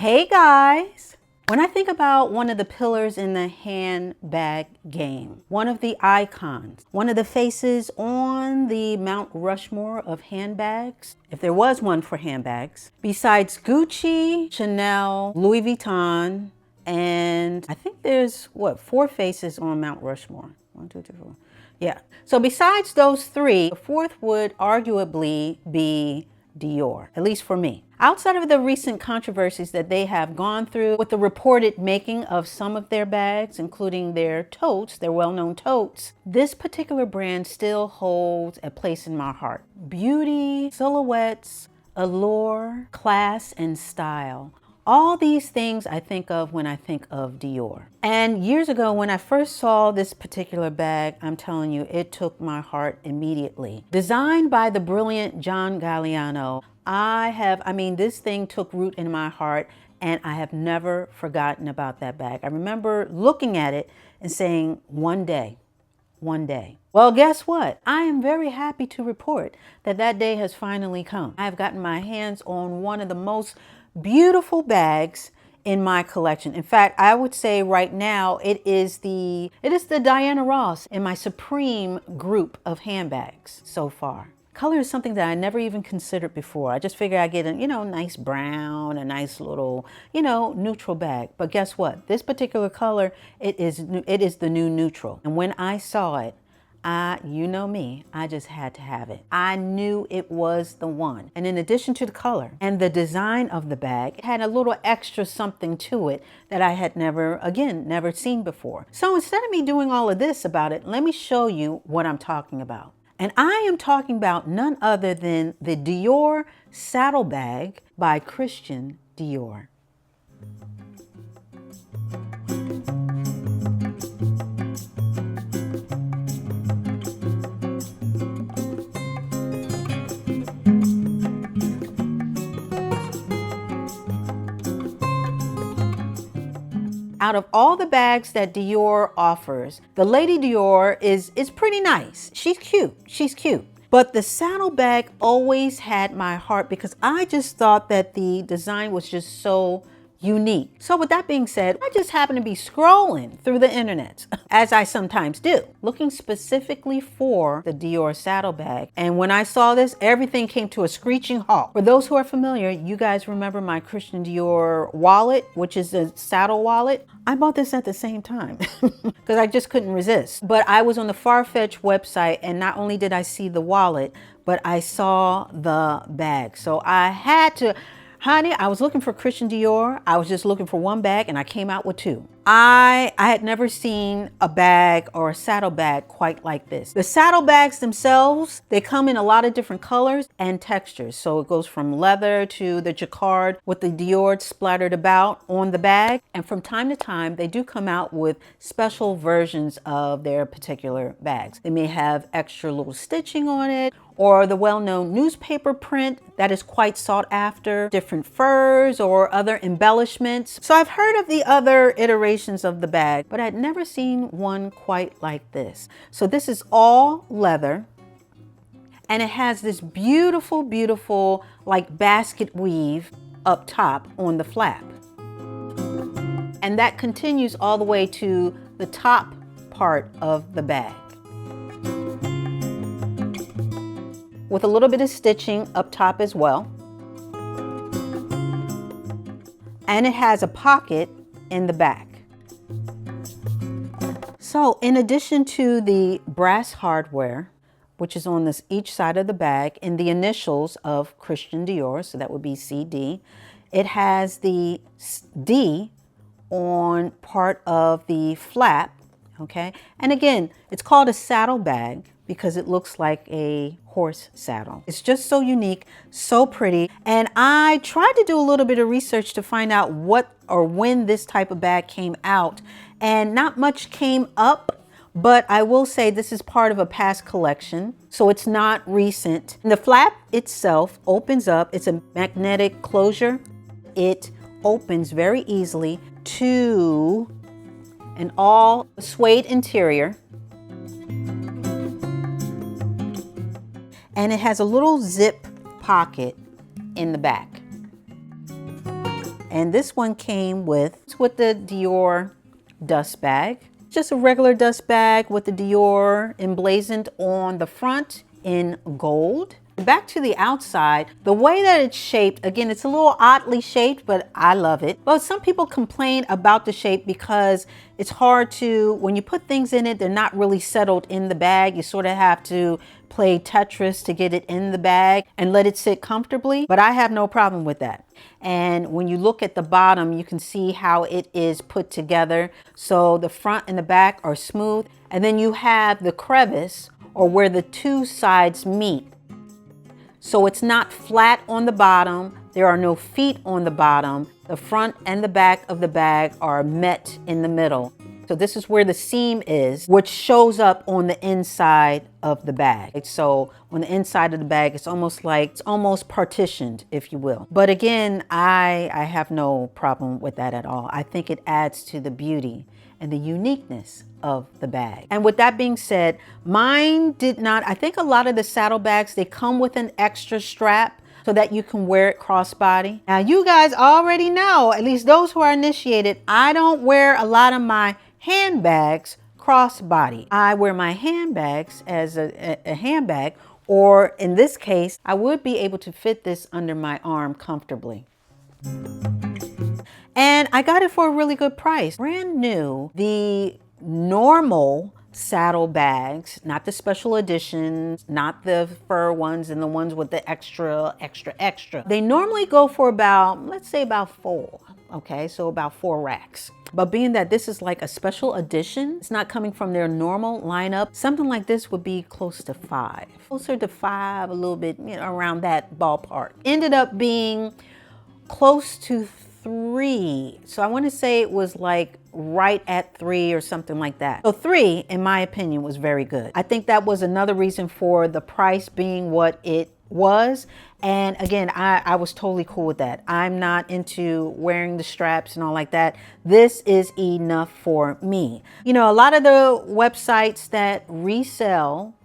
Hey guys! When I think about one of the pillars in the handbag game, one of the icons, one of the faces on the Mount Rushmore of handbags, if there was one for handbags, besides Gucci, Chanel, Louis Vuitton, and I think there's, what, 4 faces on Mount Rushmore? 1, 2, 3, 4. Yeah. So besides those 3, the 4th would arguably be Dior, at least for me. Outside of the recent controversies that they have gone through with the reported making of some of their bags, including their totes, their well-known totes, this particular brand still holds a place in my heart. Beauty, silhouettes, allure, class, and style. All these things I think of when I think of Dior. And years ago, when I first saw this particular bag, I'm telling you, it took my heart immediately. Designed by the brilliant John Galliano, this thing took root in my heart, and I have never forgotten about that bag. I remember looking at it and saying, one day. Well, guess what? I am very happy to report that that day has finally come. I have gotten my hands on one of the most beautiful bags in my collection. In fact, I would say right now it is the Diana Ross in my supreme group of handbags so far. Color is something that I never even considered before. I just figured I'd get a, nice brown, a nice little, neutral bag. But guess what? This particular color, it is the new neutral. And when I saw it, you know me, I just had to have it. I knew it was the one. And in addition to the color and the design of the bag, it had a little extra something to it that I had never seen before. So instead of me doing all of this about it, let me show you what I'm talking about. And I am talking about none other than the Dior Saddle Bag by Christian Dior. Out of all the bags that Dior offers, the Lady Dior is pretty nice. She's cute. But the saddle bag always had my heart because I just thought that the design was just so unique. So with that being said, I just happened to be scrolling through the internet, as I sometimes do, looking specifically for the Dior saddle bag. And when I saw this, everything came to a screeching halt. For those who are familiar, you guys remember my Christian Dior wallet, which is a saddle wallet. I bought this at the same time because I just couldn't resist. But I was on the Farfetch website, and not only did I see the wallet, but I saw the bag. So I had to, honey, I was looking for Christian Dior. I was just looking for one bag, and I came out with 2. I had never seen a bag or a saddle bag quite like this. The saddle bags themselves, they come in a lot of different colors and textures. So it goes from leather to the jacquard with the Dior splattered about on the bag. And from time to time, they do come out with special versions of their particular bags. They may have extra little stitching on it, or the well-known newspaper print that is quite sought after, different furs or other embellishments. So I've heard of the other iterations of the bag, but I'd never seen one quite like this. So this is all leather, and it has this beautiful like basket weave up top on the flap. And that continues all the way to the top part of the bag, with a little bit of stitching up top as well. And it has a pocket in the back. So in addition to the brass hardware, which is on each side of the bag in the initials of Christian Dior, so that would be CD, it has the D on part of the flap, okay? And again, it's called a saddle bag because it looks like a horse saddle. It's just so unique, so pretty. And I tried to do a little bit of research to find out what or when this type of bag came out, and not much came up, but I will say this is part of a past collection, so it's not recent. And the flap itself opens up. It's a magnetic closure. It opens very easily to an all suede interior. And it has a little zip pocket in the back. And this one came with the Dior dust bag. Just a regular dust bag with the Dior emblazoned on the front in gold. Back to the outside, the way that it's shaped, again, it's a little oddly shaped, but I love it. But some people complain about the shape because it's hard to, when you put things in it, they're not really settled in the bag. You sort of have to play Tetris to get it in the bag and let it sit comfortably. But I have no problem with that. And when you look at the bottom, you can see how it is put together. So the front and the back are smooth. And then you have the crevice, or where the two sides meet. So it's not flat on the bottom. There are no feet on the bottom. The front and the back of the bag are met in the middle. So this is where the seam is, which shows up on the inside of the bag. So on the inside of the bag, it's almost partitioned, if you will. But again, I have no problem with that at all. I think it adds to the beauty and the uniqueness of the bag. And with that being said, mine did not. I think a lot of the saddlebags, they come with an extra strap so that you can wear it crossbody. Now you guys already know, at least those who are initiated, I don't wear a lot of my handbags crossbody. I wear my handbags as a handbag, or in this case, I would be able to fit this under my arm comfortably. And I got it for a really good price. Brand new. The normal saddle bags, not the special editions, not the fur ones and the ones with the extra. They normally go for about, let's say about 4. Okay, so about 4 racks. But being that this is like a special edition, it's not coming from their normal lineup, something like this would be close to 5. Closer to 5, a little bit, around that ballpark. Ended up being close to 3. So I want to say it was like right at 3 or something like that. So 3, in my opinion, was very good. I think that was another reason for the price being what it was. And again, I was totally cool with that. I'm not into wearing the straps and all like that. This is enough for me. A lot of the websites that resell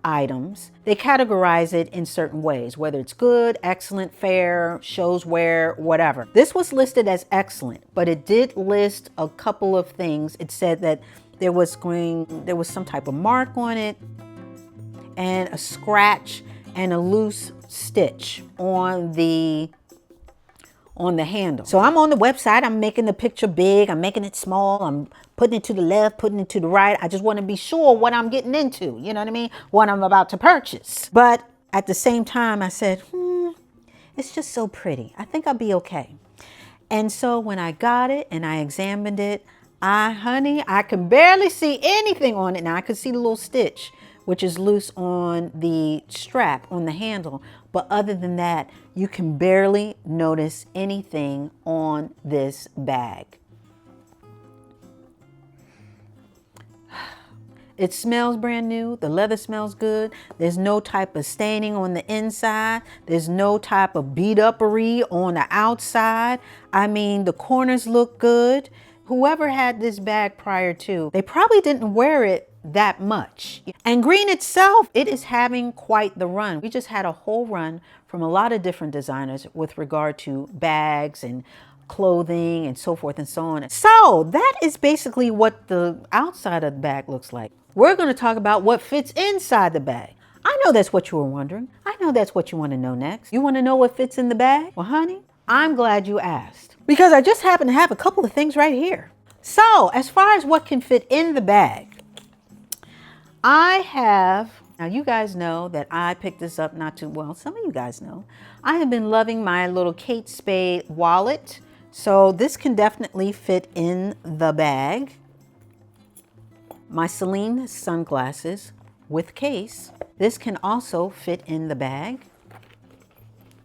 items, they categorize it in certain ways, whether it's good, excellent, fair, shows wear, whatever. This was listed as excellent, but it did list a couple of things. It said that there was some type of mark on it and a scratch and a loose stitch on the handle. So I'm on the website, I'm making the picture big, I'm making it small, I'm putting it to the left, putting it to the right. I just want to be sure what I'm getting into, you know what I mean? What I'm about to purchase. But at the same time, I said, it's just so pretty. I think I'll be okay. And so when I got it and I examined it, honey, I can barely see anything on it. Now I could see the little stitch, which is loose on the strap on the handle. But other than that, you can barely notice anything on this bag. It smells brand new. The leather smells good. There's no type of staining on the inside. There's no type of beat uppery on the outside. I mean, the corners look good. Whoever had this bag prior to, they probably didn't wear it that much. And green itself, it is having quite the run. We just had a whole run from a lot of different designers with regard to bags and clothing and so forth and so on. So that is basically what the outside of the bag looks like. We're going to talk about what fits inside the bag. I know that's what you were wondering. I know that's what you want to know next. You want to know what fits in the bag? Well, honey, I'm glad you asked, because I just happen to have a couple of things right here. So as far as what can fit in the bag, now you guys know that I picked this up not too well. Some of you guys know. I have been loving my little Kate Spade wallet. So this can definitely fit in the bag. My Celine sunglasses with case. This can also fit in the bag.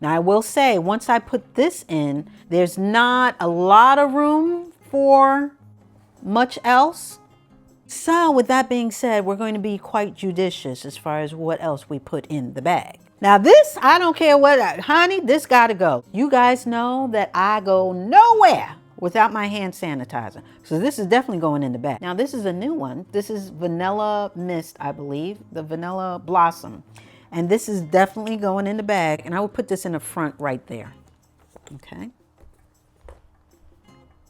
Now I will say, once I put this in, there's not a lot of room for much else. So with that being said, we're going to be quite judicious as far as what else we put in the bag. Now this, I don't care what, honey, this gotta go. You guys know that I go nowhere without my hand sanitizer. So this is definitely going in the bag. Now this is a new one. This is Vanilla Mist, I believe, the Vanilla Blossom. And this is definitely going in the bag. And I will put this in the front right there. Okay.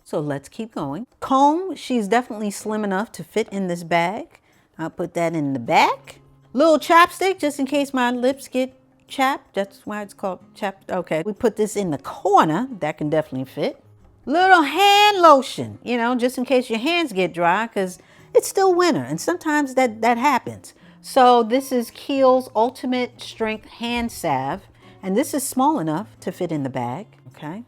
So let's keep going. Comb, she's definitely slim enough to fit in this bag. I'll put that in the back. Little chapstick, just in case my lips get chapped. That's why it's called chapped. Okay, we put this in the corner. That can definitely fit. Little hand lotion, you know, just in case your hands get dry, because it's still winter and sometimes that happens. So this is Kiehl's Ultimate Strength Hand Salve, and this is small enough to fit in the bag, okay?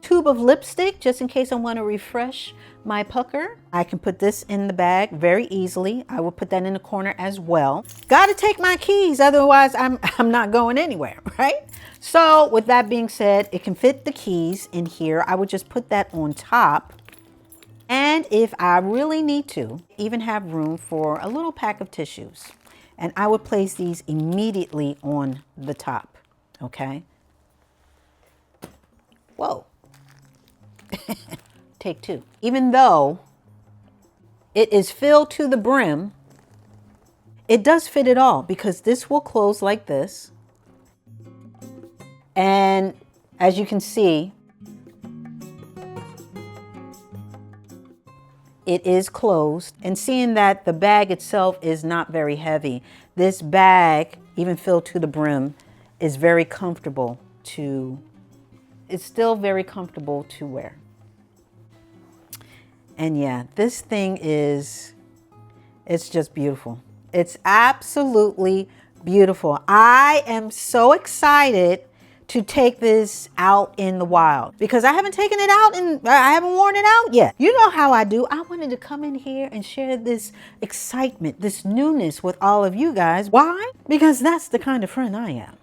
Tube of lipstick, just in case I want to refresh my pucker. I can put this in the bag very easily. I will put that in the corner as well. Got to take my keys, otherwise I'm not going anywhere, right? So with that being said, it can fit the keys in here. I would just put that on top. And if I really need to, even have room for a little pack of tissues. And I would place these immediately on the top, okay? Whoa. Take two. Even though it is filled to the brim, it does fit it all because this will close like this. And as you can see, it is closed. And seeing that the bag itself is not very heavy, this bag, even filled to the brim, is very comfortable to, it's still very comfortable to wear. And yeah, this thing is, it's just beautiful. It's absolutely beautiful. I am so excited to take this out in the wild because I haven't taken it out and I haven't worn it out yet. You know how I do. I wanted to come in here and share this excitement, this newness with all of you guys. Why? Because that's the kind of friend I am.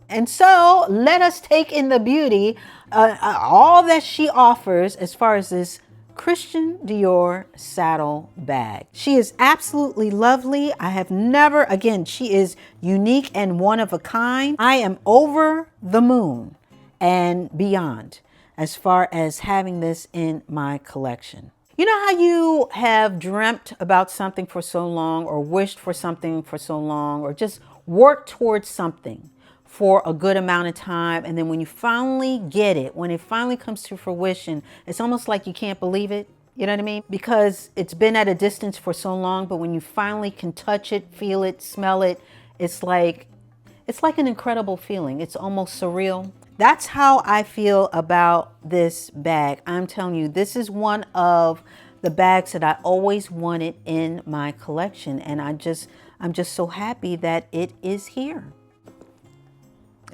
And so let us take in the beauty, all that she offers as far as this Christian DIOR Saddle Bag. She is absolutely lovely. I have never, again, she is unique and one of a kind. I am over the moon and beyond as far as having this in my collection. You know how you have dreamt about something for so long or wished for something for so long or just worked towards something for a good amount of time, and then when you finally get it, when it finally comes to fruition, it's almost like you can't believe it. You know what I mean? Because it's been at a distance for so long, but when you finally can touch it, feel it, smell it, it's like an incredible feeling. It's almost surreal. That's how I feel about this bag. I'm telling you, this is one of the bags that I always wanted in my collection, and I'm just so happy that it is here.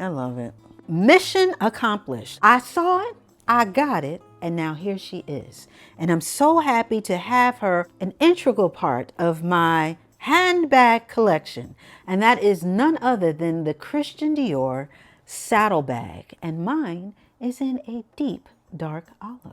I love it. Mission accomplished. I saw it, I got it, and now here she is. And I'm so happy to have her an integral part of my handbag collection. And that is none other than the Christian DIOR Saddle Bag. And mine is in a deep dark olive.